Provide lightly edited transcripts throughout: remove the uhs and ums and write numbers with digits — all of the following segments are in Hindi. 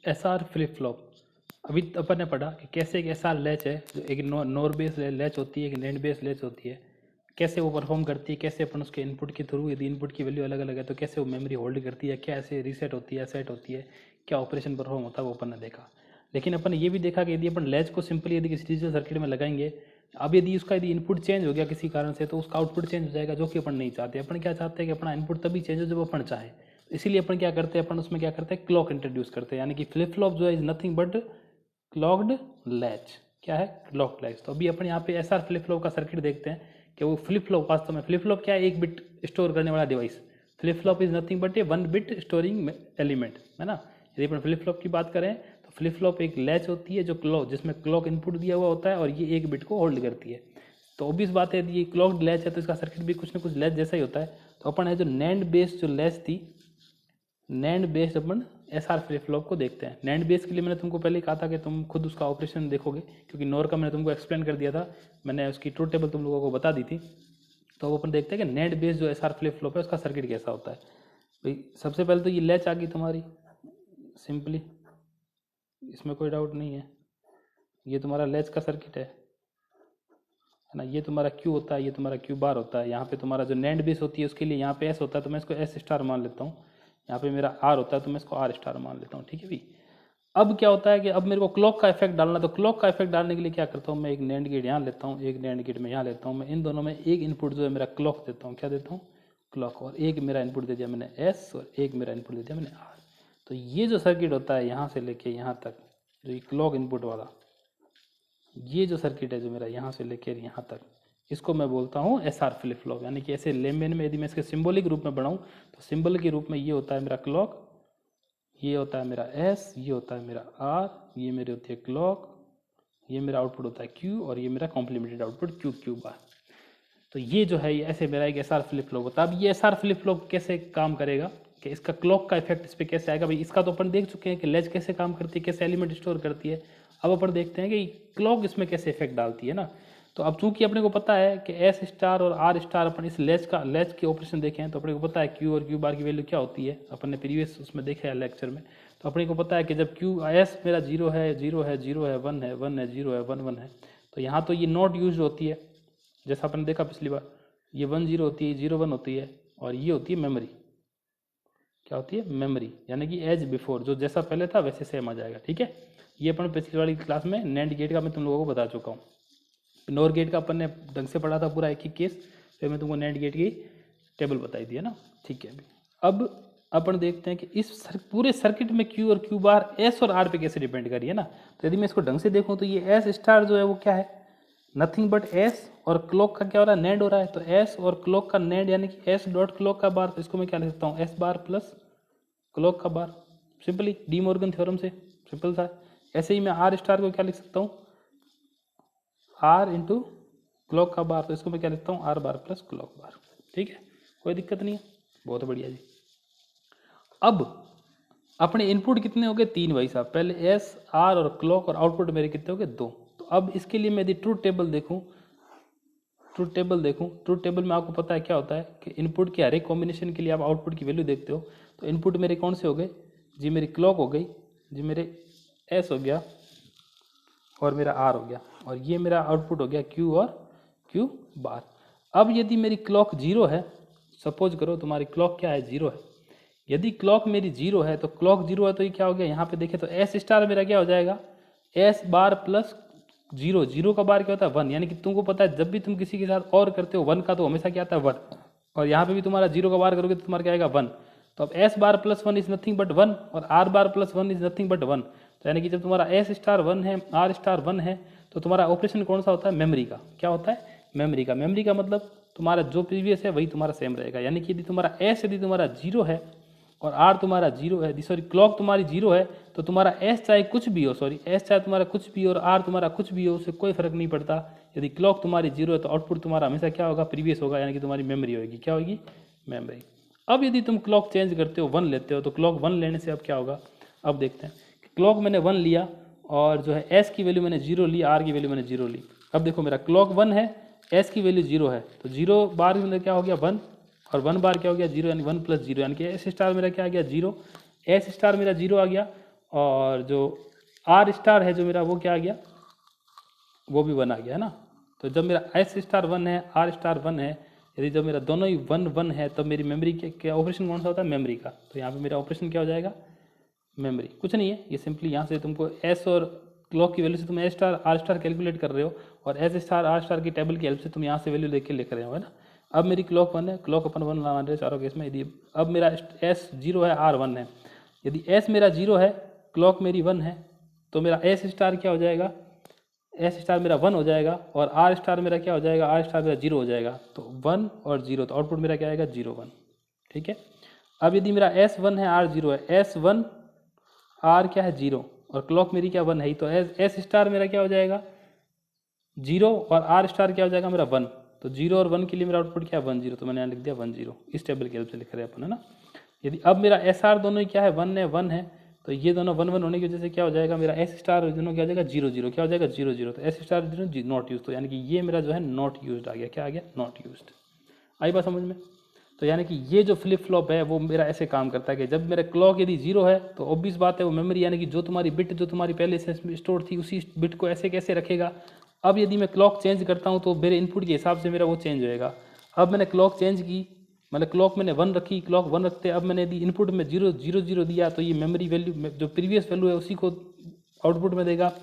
S R flip flop. अभी अपन ने पढ़ा कि कैसे एक एस आर लैच है, जो एक नोर बेस लैच होती है, एक नैंड बेस लैच होती है, कैसे वो परफॉर्म करती है, कैसे अपन उसके इनपुट के थ्रू, यदि इनपुट की वैल्यू अलग अलग है तो कैसे वो मेमोरी होल्ड करती है, क्या ऐसे रीसेट होती है, सेट होती है, क्या ऑपरेशन परफॉर्म होता है, वो अपन ने देखा। लेकिन अपन ने ये भी देखा कि यदि अपन लैच को सिंपली यदि किसी डिजिटल सर्किट में लगाएंगे, अब यदि उसका यदि इनपुट चेंज हो गया किसी कारण से, तो उसका आउटपुट चेंज हो जाएगा, जो कि अपन नहीं चाहते। अपन क्या चाहते हैं कि अपना इनपुट तभी चेंज हो जब अपन चाहें। इसीलिए अपन क्या करते हैं, अपन उसमें क्या करते हैं, क्लॉक इंट्रोड्यूस करते हैं, यानी कि फ्लिप फ्लॉप जो है is nothing but clogged latch. क्या है? Clock latch. तो अभी अपन यहाँ पे एस आर फ्लिप फ्लॉप का सर्किट देखते हैं कि वो फ्लिप फ्लॉप वास्तव में, फ्लिप फ्लॉप क्या है, एक बिट स्टोर करने वाला device. Flip flop is nothing but A one bit storing element, है ना। यदि अपन फ्लिप फ्लॉप की बात करें तो फ्लिप फ्लॉप एक लैच होती है जो क्लॉक, जिसमें क्लॉक इनपुट दिया हुआ होता है और ये एक बिट को होल्ड करती है। तो ऑब्वियस बात है, यदि ये क्लॉक्ड लैच है तो इसका सर्किट भी कुछ ना कुछ लैच जैसा ही होता है। तो अपन है जो नैंड बेस्ड जो लैच थी, नैंड बेस्ड अपन एस आर फ्लिप फ्लॉप को देखते हैं। नैंड बेस्ड के लिए मैंने तुमको पहले ही कहा था कि तुम खुद उसका ऑपरेशन देखोगे, क्योंकि नोर का मैंने तुमको एक्सप्लेन कर दिया था, मैंने उसकी ट्रूथ टेबल तुम लोगों को बता दी थी। तो अब अपन देखते हैं कि नैंड बेस्ड जो एस आर फ्लिप फ्लॉप है उसका सर्किट कैसा होता है। भाई सबसे पहले तो ये लैच आ गई तुम्हारी सिंपली, इसमें कोई डाउट नहीं है। ये तुम्हारा लैच का सर्किट है ना। ये तुम्हारा क्यू होता है, ये तुम्हारा क्यू बार होता है। यहाँ पे तुम्हारा जो नैंड बेस होती है उसके लिए यहाँ पे एस होता है, तो मैं इसको एस स्टार मान लेता हूँ। यहाँ पे मेरा आर होता है तो मैं इसको आर स्टार मान लेता हूँ, ठीक है भाई। अब क्या होता है कि अब मेरे को क्लॉक का इफेक्ट डालना, तो क्लॉक का इफेक्ट डालने के लिए क्या करता हूँ, मैं एक नैंड गेट यहाँ लेता हूँ, एक नैंड गेट में यहाँ लेता हूँ। मैं इन दोनों में एक इनपुट जो है मेरा क्लॉक देता हूँ, क्या देता हूँ, क्लॉक। और एक मेरा इनपुट दे दिया मैंने एस, और एक मेरा इनपुट दे दिया मैंने आर। तो ये जो सर्किट होता है यहाँ से लेके यहाँ तक, जो ये क्लॉक इनपुट वाला, ये जो सर्किट है जो मेरा यहाँ से लेकर यहाँ तक, इसको मैं बोलता हूँ एस आर फ्लिप फ्लॉप। यानी कि ऐसे लेमन में यदि मैं इसके सिंबॉलिक रूप में बनाऊँ तो सिंबल के रूप में ये होता है मेरा क्लॉक, ये होता है मेरा एस, ये होता है मेरा आर, ये मेरी होती है क्लॉक, ये मेरा आउटपुट होता है क्यू, और ये मेरा complimented output Q Q bar. तो ये जो है ये ऐसे मेरा एक एस आर फ्लिप फ्लॉप होता है। अब ये एस आर फ्लिप फ्लॉप कैसे काम करेगा, कि इसका क्लॉक का इफेक्ट इस पर कैसे आएगा। भाई इसका तो अपन देख चुके हैं कि लेज कैसे काम करती है, कैसे एलिमेंट स्टोर करती है। अब अपन देखते हैं कि क्लॉक इसमें कैसे इफेक्ट डालती है ना। तो अब चूंकि अपने को पता है कि एस स्टार और आर स्टार, अपन इस लेज के ऑपरेशन देखे हैं तो अपने को पता है क्यू और क्यू बार की वैल्यू क्या होती है, अपन ने प्रीवियस उसमें देखा है लेक्चर में। तो अपने को पता है कि जब क्यू एस मेरा जीरो है, जीरो है, जीरो है, वन है, वन है, जीरो है, वन वन है, तो यहाँ तो ये नॉट यूज होती है, जैसा अपन ने देखा पिछली बार। ये 1 0 होती है, 0 1 होती है, और ये होती है मेमोरी। क्या होती है? मेमोरी। यानी कि एज बिफोर, जो जैसा पहले था वैसे सेम आ जाएगा, ठीक है। ये अपन पिछली वाली क्लास में नैंड गेट का मैं तुम लोगों को बता चुका हूँ। नोर गेट का अपन ने ढंग से पढ़ा था पूरा एक ही केस, फिर मैं तुमको नैंड गेट की टेबल बताई दी है ना, ठीक है। अब अपन देखते हैं कि इस पूरे सर्किट में क्यू और क्यू बार एस और आर पे कैसे डिपेंड करी है ना। तो यदि मैं इसको ढंग से देखूँ तो ये एस स्टार जो है वो क्या है, नथिंग बट एस, और क्लॉक का क्या हो रहा है, नेंड हो रहा है। तो एस और क्लॉक का नेंड, यानी कि एस डॉट क्लॉक का बार, तो इसको मैं क्या लिख सकता हूँ, एस बार प्लस क्लॉक का बार, सिंपली डी मॉर्गन थ्योरम से, सिंपल सा। ऐसे ही मैं आर स्टार को क्या लिख सकता हूँ, आर इंटू क्लॉक का बार, तो इसको मैं क्या लिखता हूँ, are bar plus clock bar, ठीक है, कोई दिक्कत नहीं है, बहुत बढ़िया जी। अब अपने इनपुट कितने हो गए, 3 भाई साहब, पहले एस, आर और क्लॉक, और आउटपुट मेरे कितने हो गए, 2। तो अब इसके लिए मैं यदि ट्रूथ टेबल देखूँ, ट्रूथ टेबल में आपको पता है क्या होता है कि इनपुट के हर एक कॉम्बिनेशन के लिए आप आउटपुट की वैल्यू देखते हो। तो इनपुट मेरे कौन से हो गए जी, मेरी क्लॉक हो गई जी, मेरे एस हो गया, और मेरा आर हो गया, और ये मेरा आउटपुट हो गया क्यू और क्यू बार। अब यदि मेरी क्लॉक 0 है, सपोज करो तुम्हारी क्लॉक क्या है, 0 है। यदि क्लॉक मेरी 0 है तो क्लॉक 0 है तो ये क्या हो गया, यहाँ पे देखें तो एस स्टार मेरा क्या हो जाएगा, एस बार प्लस 0, 0 का बार क्या होता है, 1। यानी कि तुमको पता है जब भी तुम किसी के साथ और करते हो 1 का, तो हमेशा क्या आता है, 1। और यहाँ पे भी तुम्हारा 0 का बार करोगे तो तुम्हारा क्या आएगा, 1। तो अब S bar plus 1 is nothing but 1, और are bar plus 1 is nothing but 1। तो यानी कि जब तुम्हारा एस स्टार 1 है, आर स्टार 1 है, तो तुम्हारा ऑपरेशन कौन सा होता है, मेमोरी का। क्या होता है, मेमोरी का। मेमोरी का मतलब तुम्हारा जो प्रीवियस है वही तुम्हारा सेम रहेगा। यानी कि यदि तुम्हारा एस यदि तुम्हारा 0 है और आर तुम्हारा 0 है, सॉरी क्लॉक तुम्हारी 0 है, तो तुम्हारा एस चाहे कुछ भी हो, सॉरी एस चाहे तुम्हारा कुछ भी हो और आर तुम्हारा कुछ भी हो, उससे कोई फर्क नहीं पड़ता। यदि क्लॉक तुम्हारी 0 है तो आउटपुट तुम्हारा हमेशा क्या होगा, प्रीवियस होगा, यानी कि तुम्हारी मेमोरी होगी। क्या होगी, मेमोरी। अब यदि तुम क्लॉक चेंज करते हो, 1 लेते हो, तो क्लॉक 1 लेने से अब क्या होगा, अब देखते हैं कि क्लॉक मैंने 1 लिया, और जो है एस की वैल्यू मैंने 0 ली, आर की वैल्यू मैंने 0 ली। अब देखो मेरा क्लॉक 1 है, एस की वैल्यू 0 है, तो 0 बार में क्या हो गया, 1, और 1 बार क्या हो गया, 0, यानी 1 प्लस 0, यानी कि एस स्टार मेरा क्या आ गया, 0। एस स्टार मेरा 0 आ गया, और जो आर स्टार है जो मेरा वो क्या आ गया, वो भी 1 आ गया है ना। तो जब मेरा एस स्टार 1 है, आर स्टार 1 है, यदि जब मेरा दोनों ही 1 1 है तब मेरी मेमोरी के क्या ऑपरेशन कौन सा होता है, मेमोरी का। तो यहाँ पे मेरा ऑपरेशन क्या हो जाएगा, मेमोरी। कुछ नहीं है, ये सिंपली यहाँ से तुमको एस और क्लॉक की वैल्यू से तुम S star R star calculate कर रहे हो, और एस स्टार आर स्टार की टेबल की हेल्प से तुम यहाँ से वैल्यू लेके लिख रहे हो, है ना। अब मेरी क्लॉक 1 है, क्लॉक अपन 1 मान रहे चारों केस में। यदि अब मेरा एस 0 है, आर 1 है, यदि एस मेरा 0 है, क्लॉक मेरी 1 है, तो मेरा एस स्टार क्या हो जाएगा, एस स्टार मेरा 1 हो जाएगा, और आर स्टार मेरा क्या हो जाएगा, आर स्टार मेरा 0 हो जाएगा। तो 1 और 0, तो आउटपुट मेरा क्या आएगा, 0 1। ठीक है। अब यदि मेरा एस 1 है, आर 0 है, एस 1 आर क्या है 0, और क्लॉक मेरी क्या 1 है, तो एस स्टार मेरा क्या हो जाएगा 0, और आर स्टार क्या हो जाएगा मेरा 1। तो 0 और 1 के लिए मेरा आउटपुट क्या है 1 0, तो मैंने यहाँ लिख दिया 1 0। इस टेबल की हेल्प से लिख रहे हैं अपन, है ना। यदि अब मेरा एस आर दोनों ही क्या है 1 है, तो ये दोनों 1 1 होने की वजह से क्या हो जाएगा, मेरा एस स्टार दोनों क्या हो जाएगा 0 0, क्या हो जाएगा 0 0। तो एस स्टार 0 नॉट यूज, तो यानी कि ये मेरा जो है नॉट यूज आ गया, क्या आ गया, नॉट यूज। आई बात समझ में। तो यानी कि ये जो फ्लिप फ्लॉप है वो मेरा ऐसे काम करता है कि जब मेरा क्लॉक यदि 0 है तो ऑब्वियस बात है वो मेमोरी यानी कि जो तुम्हारी बिट जो तुम्हारी पहले से स्टोर थी उसी बिट को ऐसे कैसे रखेगा। अब यदि मैं क्लॉक चेंज करता हूँ तो मेरे इनपुट के हिसाब से मेरा वो चेंज होएगा। अब मैंने क्लॉक चेंज की, मतलब क्लॉक मैंने 1 रखी, क्लॉक 1 रखते अब मैंने यदि इनपुट में 0 0 0 दिया तो ये मेमोरी वैल्यू जो प्रीवियस वैल्यू है उसी को आउटपुट में देगा।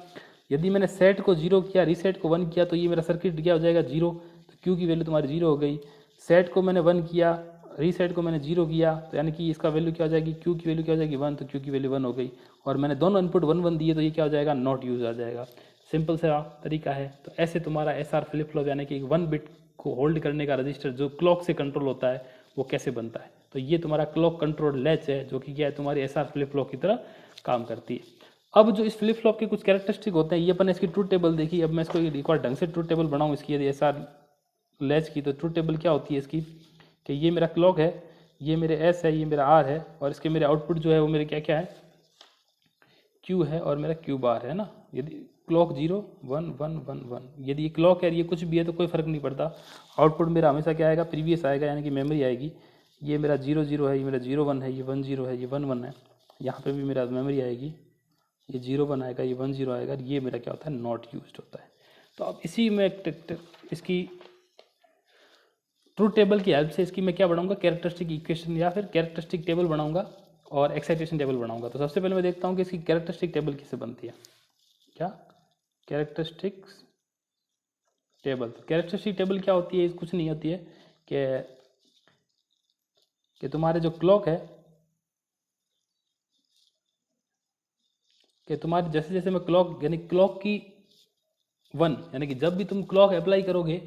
यदि मैंने सेट को 0 किया, रीसेट को 1 किया, तो ये मेरा सर्किट क्या हो जाएगा 0, तो क्यू की वैल्यू तुम्हारी 0 हो गई। सेट को मैंने 1 किया, रीसेट को मैंने 0 किया, तो यानी कि इसका वैल्यू क्या हो जाएगी, क्यू की वैल्यू क्या हो जाएगी 1, तो क्यू की वैल्यू 1 हो गई। और मैंने दोनों इनपुट 1 1 दिए तो ये क्या हो जाएगा, नॉट यूज आ जाएगा। सिंपल सा तरीका है। तो ऐसे तुम्हारा एस आर फ्लिप फ्लॉप यानी कि 1 बिट को होल्ड करने का रजिस्टर जो क्लॉक से कंट्रोल होता है वो कैसे बनता है। तो ये तुम्हारा क्लॉक कंट्रोल लैच है जो कि क्या है, तुम्हारी एस आर फ्लिप फ्लॉप की तरह काम करती है। अब जो इस फ्लिप फ्लॉप के कुछ कैरेक्टरिस्टिक होते हैं, ये अपन ने इसकी ट्रूथ टेबल देखी। अब मैं इसको एक बार ढंग से ट्रूथ टेबल बनाऊँ इसकी, यदि एस आर लैच की, तो ट्रूथ टेबल क्या होती है इसकी कि ये मेरा क्लॉक है, ये मेरे एस है, ये मेरा आर है, और इसके मेरे आउटपुट जो है वो मेरे क्या क्या है, क्यू है और मेरा क्यू बार है ना। यदि क्लॉक 0 1 1 1 1, यदि ये क्लॉक है ये कुछ भी है तो कोई फर्क नहीं पड़ता, आउटपुट मेरा हमेशा क्या आएगा, प्रीवियस आएगा, यानी कि मेमोरी आएगी। ये मेरा 0 0 है, ये मेरा 0 1 है, ये 1 0 है, ये 1 1 है, यहाँ पे भी मेरा मेमोरी आएगी, ये 0 1 आएगा, ये 1 0 आएगा, ये मेरा क्या होता है, नॉट यूज्ड होता है। तो अब इसी में इसकी ट्रूथ टेबल की हेल्प से इसकी मैं क्या बनाऊंगा, कैरेक्टरिस्टिक इक्वेशन या फिर कैरेक्टरिस्टिक टेबल बनाऊंगा और एक्साइटेशन टेबल बनाऊंगा। तो सबसे पहले मैं देखता हूँ कि इसकी कैरेक्टरिस्टिक टेबल किससे बनती है। क्या कैरेक्टरिस्टिक्स टेबल, तो कैरेक्टरिस्टिक टेबल क्या होती है, कुछ नहीं होती है कि तुम्हारे जो क्लॉक है, कि तुम्हारे जैसे जैसे मैं क्लॉक यानी क्लॉक की 1 यानी कि जब भी तुम क्लॉक अप्लाई करोगे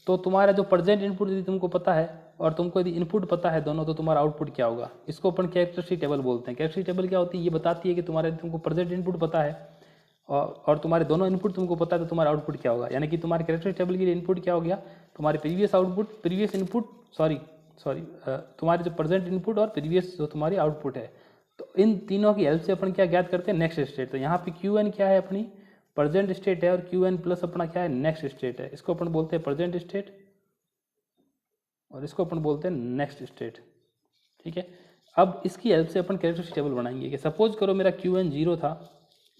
तो तुम्हारा जो प्रेजेंट इनपुट यदि तुमको पता है और तुमको यदि इनपुट पता है दोनों, तो तुम्हारा आउटपुट क्या होगा, इसको अपन कैरेक्टरिस्टिक टेबल बोलते हैं। कैरेक्टरिस्टिक टेबल क्या होती है, ये बताती है कि तुम्हारे तुमको प्रेजेंट इनपुट पता है और तुम्हारे दोनों इनपुट तुमको पता है तो तुम्हारा आउटपुट क्या होगा। यानी कि तुम्हारे कैरेक्टरिस्टिक टेबल के लिए इनपुट क्या हो गया, तुम्हारे प्रीवियस आउटपुट, प्रीवियस इनपुट, तुम्हारे जो प्रेजेंट इनपुट और प्रीवियस जो तुम्हारी आउटपुट है, तो इन तीनों की हेल्प से अपन क्या ज्ञात करते हैं, नेक्स्ट स्टेट। तो यहाँ पे क्यू एन क्या है, अपनी प्रेजेंट स्टेट है, और क्यू एन प्लस अपना क्या है, नेक्स्ट स्टेट है। इसको अपन बोलते हैं प्रेजेंट स्टेट और इसको अपन बोलते हैं नेक्स्ट स्टेट। ठीक है। अब इसकी हेल्प से अपन कैरेक्टरिस्टिक टेबल बनाएंगे कि सपोज करो मेरा क्यू एन 0 था,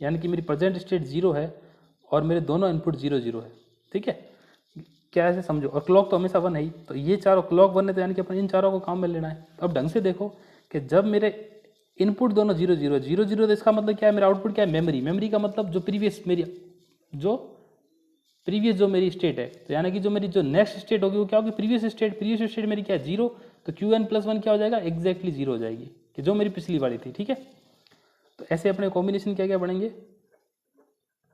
यानी कि मेरी प्रेजेंट स्टेट 0 है और मेरे दोनों इनपुट 0 0 है। ठीक है, क्या ऐसे समझो, और क्लॉक तो हमेशा 1 है ही, तो ये चारों क्लॉक 1 है, तो यानी कि अपन इन चारों को काम में लेना है। अब ढंग से देखो कि जब मेरे इनपुट दोनों 0 0 0 0, तो इसका मतलब क्या है, मेरा आउटपुट क्या है, मेमोरी। मेमोरी का मतलब जो प्रीवियस जो मेरी स्टेट है, तो यानी कि जो मेरी जो नेक्स्ट स्टेट होगी वो क्या होगी, प्रीवियस स्टेट मेरी क्या है 0, तो क्यू एन प्लस 1 क्या हो जाएगा, एग्जैक्टली 0 हो जाएगी, कि जो मेरी पिछली वाली थी। ठीक है, तो ऐसे अपने कॉम्बिनेशन क्या क्या बनेंगे,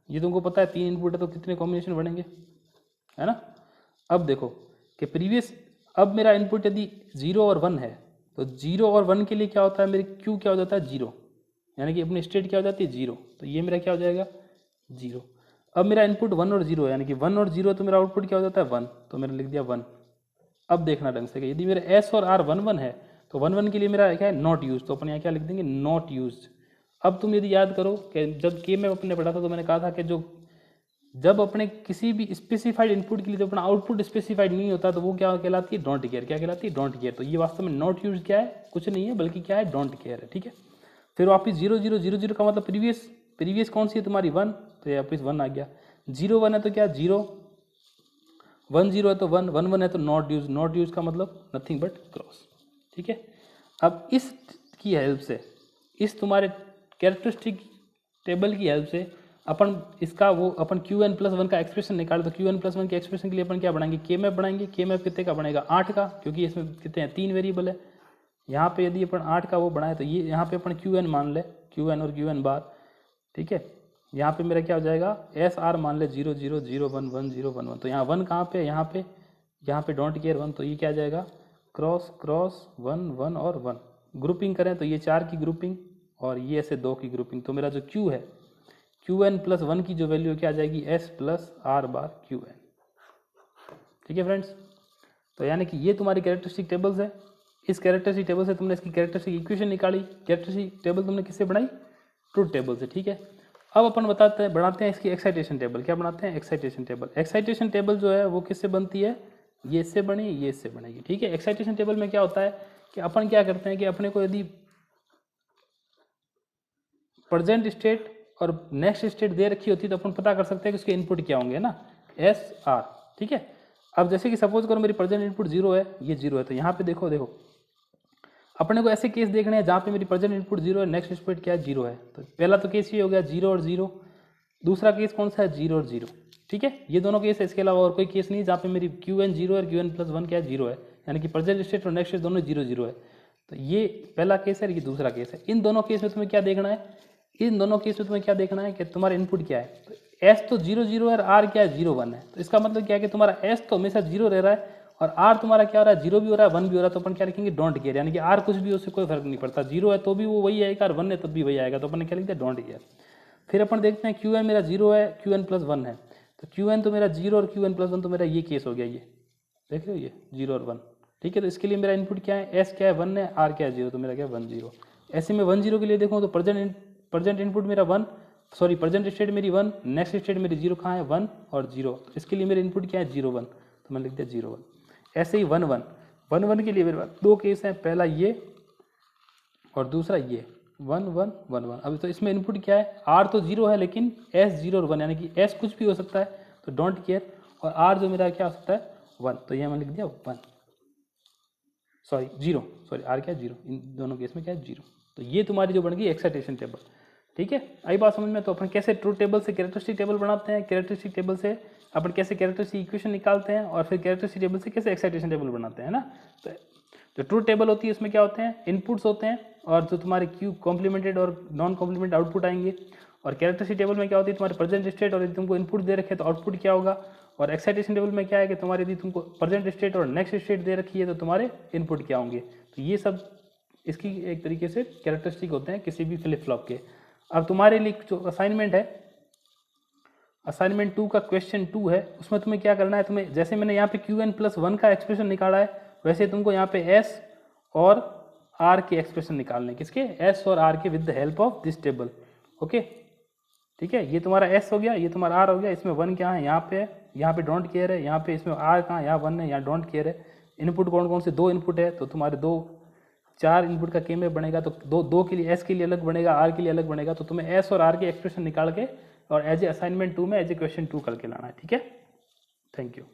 ये तुमको पता है 3 इनपुट है तो कितने कॉम्बिनेशन बनेंगे, है ना। अब देखो कि प्रीवियस, अब मेरा इनपुट यदि 0 और 1 है, तो 0 और 1 के लिए क्या होता है, मेरे क्यू क्या हो जाता है 0, यानी कि अपनी स्टेट क्या हो जाती है 0, तो ये मेरा क्या हो जाएगा 0। अब मेरा इनपुट 1 और 0 है, यानी कि 1 और 0, तो मेरा आउटपुट क्या हो जाता है 1, तो मैंने लिख दिया 1। अब देखना ढंग से कि यदि मेरा एस और आर 1 1 है, तो 1 1 के लिए मेरा क्या है, नॉट यूज, तो अपन यहाँ क्या लिख देंगे, नॉट यूज। अब तुम यदि याद करो कि जब के में अपने पढ़ा था तो मैंने कहा था कि जब अपने किसी भी स्पेसिफाइड इनपुट के लिए जब अपना आउटपुट स्पेसिफाइड नहीं होता तो वो क्या कहलाती है, डोंट केयर। क्या कहलाती है, डोंट केयर। तो ये वास्तव में नॉट यूज क्या है, कुछ नहीं है, बल्कि क्या है, डोंट केयर है। ठीक है, फिर वापस 0 0 0 0 का मतलब प्रीवियस कौन सी है तुम्हारी 1, तो ये वापस 1 आ गया। 0 1 है तो क्या 0, 1 0 है तो 1, 1 1 है तो नॉट यूज का मतलब नथिंग बट क्रॉस। ठीक है, अब इस की हेल्प से, इस तुम्हारे कैरेक्टरिस्टिक टेबल की हेल्प से अपन इसका वो अपन Qn+1 का एक्सप्रेशन निकाले, तो Qn+1 के एक्सप्रेशन के लिए अपन क्या बनाएंगे, के मैप बनाएंगे। के मैप कितने का बनेगा 8 का, क्योंकि इसमें कितने हैं 3 वेरिएबल है। यहाँ पे यदि अपन 8 का वो बनाए तो ये यहाँ पे अपन Qn मान ले, Qn और Qn बार। ठीक है, यहाँ पे मेरा क्या हो जाएगा SR मान ले 0 0 0 1 1 0 1 1, तो यहाँ 1 कहाँ पे, यहाँ पे डोंट केयर 1, तो ये क्या आ जाएगा क्रॉस क्रॉस 1 1 और 1। ग्रुपिंग करें तो ये 4 की ग्रुपिंग और ये ऐसे 2 की ग्रुपिंग, तो मेरा जो Q है Qn+1 की जो वैल्यू क्या आ जाएगी S+R बार Qn। ठीक है फ्रेंड्स, तो यानी कि ये तुम्हारी कैरेक्टरिस्टिक टेबल्स है। इस कैरेक्टरिस्टिक टेबल से तुमने इसकी कैरेक्टरिस्टिक इक्वेशन निकाली। कैरेक्टरिस्टिक टेबल तुमने किससे बनाई, ट्रूथ टेबल से। ठीक है, अब अपन बनाते हैं इसकी एक्साइटेशन टेबल। क्या बनाते हैं, एक्साइटेशन टेबल। एक्साइटेशन टेबल जो है वो किससे बनती है, ये इससे बनी, ये इससे बनेगी। ठीक है, एक्साइटेशन टेबल में क्या होता है कि अपन क्या करते हैं कि अपने को यदि प्रेजेंट स्टेट और नेक्स्ट स्टेट दे रखी होती है तो अपन पता कर सकते हैं कि उसके इनपुट क्या होंगे ना, SR। ठीक है, अब जैसे कि सपोज करो मेरी प्रेजेंट इनपुट 0 है, ये 0 है, तो यहाँ पे देखो अपने को ऐसे केस देखने हैं जहाँ पे मेरी प्रेजेंट इनपुट 0 है, नेक्स्ट स्टेट क्या है 0 है। तो पहला तो केस ये हो गया 0 और 0। दूसरा केस कौन सा है 0 और 0। ठीक है, ये दोनों केस है, इसके अलावा और कोई केस नहीं जहाँ पे मेरी Qn 0 और Qn+1 क्या है 0 है, यानी कि प्रेजेंट स्टेट और नेक्स्ट स्टेट दोनों 0 0 है। तो ये पहला केस है, ये दूसरा केस है। इन दोनों केस में तुम्हें क्या देखना है, इन दोनों केस में तुम्हें क्या देखना है कि तुम्हारा इनपुट क्या है। तो S तो 0 0 है और R क्या है 0 1 है। तो इसका मतलब क्या है कि तुम्हारा S तो हमेशा 0 रह रहा है और R तुम्हारा क्या हो रहा है 0 भी हो रहा है 1 भी हो रहा है। तो अपन क्या लिखेंगे डोंट केयर, यानी कि R कुछ भी उससे कोई फर्क नहीं पड़ता, 0 है तो भी वो वही आएगा और 1 है तब भी वही आएगा। तो अपन क्या लिखते हैं डोंट केयर। फिर अपन देखते हैं Qn मेरा 0 है, Qn+1 है। तो Qn तो मेरा 0 और Qn+1 तो मेरा ये केस हो गया, ये देख रहे हो, ये 0 और 1। ठीक है, तो इसके लिए मेरा इनपुट क्या है, S क्या है 1 है, R क्या है 0, तो मेरा क्या है 1 0। ऐसे में 1 0 के लिए देखूँ तो प्रेजेंट इनपुट मेरा 1, सॉरी प्रेजेंट स्टेट मेरी 1, नेक्स्ट स्टेट मेरी 0 कहाँ है 1 और 0। तो इसके लिए मेरे इनपुट क्या है 0 1, तो मैंने लिख दिया 0 1। ऐसे ही 1 1 1 1 के लिए मेरे पास 2 केस हैं, पहला ये और दूसरा ये 1 1 1 1। अब तो इसमें इनपुट क्या है, R तो 0 है लेकिन S 0 और 1, यानी कि S कुछ भी हो सकता है तो डोंट केयर, और R जो मेरा क्या हो सकता है 1, तो ये मैंने लिख दिया 1, सॉरी 0, सॉरी R क्या है 0, इन दोनों केस में क्या है 0। तो ये तुम्हारी जो बन गई एक्साइटेशन टेबल। ठीक है, आई बात समझ में। तो अपन कैसे ट्रूथ टेबल से कैरेक्टरिस्टिक टेबल बनाते हैं, कैरेक्टरिस्टिक टेबल से अपन कैसे कैरेक्टरिस्टिक इक्वेशन निकालते हैं, और फिर कैरेक्टरिस्टिक टेबल से कैसे एक्साइटेशन टेबल बनाते हैं ना। तो जो ट्रूथ टेबल होती है उसमें क्या होते हैं, इनपुट्स होते हैं और जो तुम्हारे क्यू कॉम्प्लीमेंटेड और नॉन कॉम्प्लीमेंटेड आउटपुट आएंगे। और कैरेक्टरिस्टिक टेबल में क्या होती है, तुम्हारे प्रेजेंट स्टेट और यदि तुमको इनपुट दे रखे तो आउटपुट क्या होगा। और एक्साइटेशन टेबल में क्या है कि तुम्हारे यदि तुमको प्रेजेंट स्टेट और नेक्स्ट स्टेट दे रखी है तो तुम्हारे इनपुट क्या होंगे। तो ये सब इसकी एक तरीके से कैरेक्टरिस्टिक होते हैं किसी भी फ्लिप फ्लॉप के। अब तुम्हारे लिए जो असाइनमेंट है, असाइनमेंट 2 का क्वेश्चन 2 है, उसमें तुम्हें क्या करना है, तुम्हें जैसे मैंने यहाँ पे Qn+1 का एक्सप्रेशन निकाला है वैसे तुमको यहाँ पे S और R के एक्सप्रेशन निकालने, किसके, S और R के with the help of this table. Okay, ठीक है, ये तुम्हारा S हो गया, ये तुम्हारा R हो गया। इसमें 1 क्या है, यहाँ पे डोंट केयर है, यहाँ पे इसमें R कहाँ, यहाँ 1 है, यहाँ डोंट केयर है। इनपुट कौन कौन से, 2 इनपुट है, तो तुम्हारे 4 इनपुट का के में बनेगा, तो दो के लिए S के लिए अलग बनेगा, R के लिए अलग बनेगा। तो तुम्हें S और R के एक्सप्रेशन निकाल के और एज ए असाइनमेंट 2 में एज ए क्वेश्चन 2 करके लाना है। ठीक है, थैंक यू।